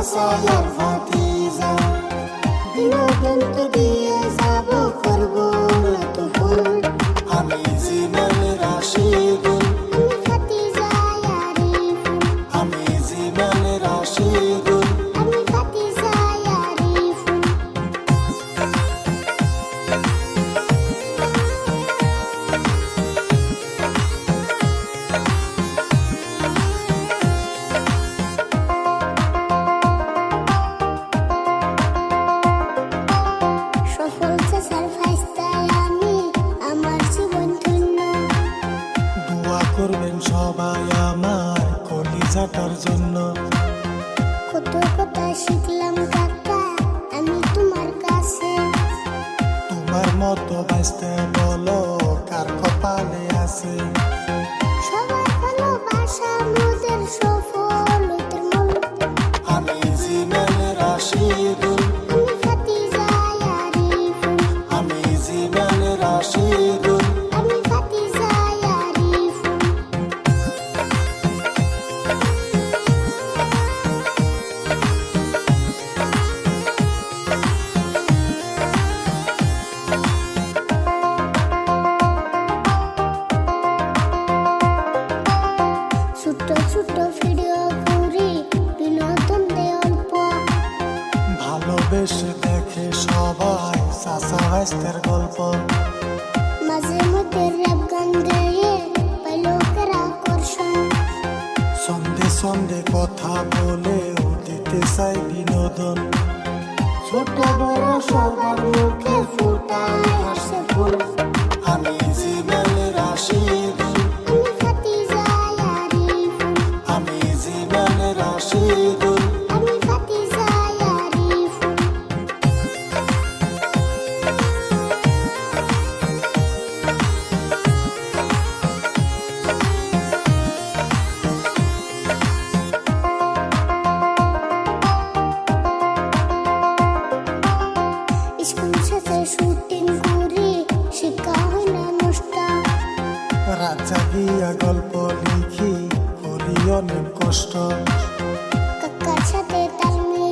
চাচার ভাতিজা বিনোদন তো দিয়ে যাব করব রাত ফুল আমি জীবন রাশিদুল আমি ভাতিজা আরিফুল আমি জীবন রাশিদুল আমি ভাতিজা আরিফুল করবেন সবাই আমার কলিজাটার জন্য কত কথা শিখলাম কাকা আমি তোমার কাছে তোমার মতো বাঁচতে বলো কার কপালে আছে সবার ভালোবাসা মোদের সফলতার মূল আমি জীবন রাশিদুল আমি ভাতিজা আরিফুল আমি জীবন রাশিদুল আমি ভাতিজা আরিফুল ছোট ছোট ভিডিও করি বিনোদন দেয় অল্প ভালোবেসে দেখে সবাই চাচা ভাইস্তের গল্প মাঝে মধ্যে র‍্যাপ গান গেয়ে পাই লোকের আকর্ষণ সন্ধে সন্ধে কথা বলে দিতে চাই বিনোদন ছোট বড় সবার মুখে ফুটায় হাসে ফুল আমি জীবন রাশিদুল আমি ভাতিজা আরিফুল আমি জীবন রাশিদুল আমি ভাতিজা আরিফুল স্কুল শেষে শুটিং করি শিক্ষা হয় না নষ্ট রাত জাগিয়া গল্প লিখি করি অনেক কষ্ট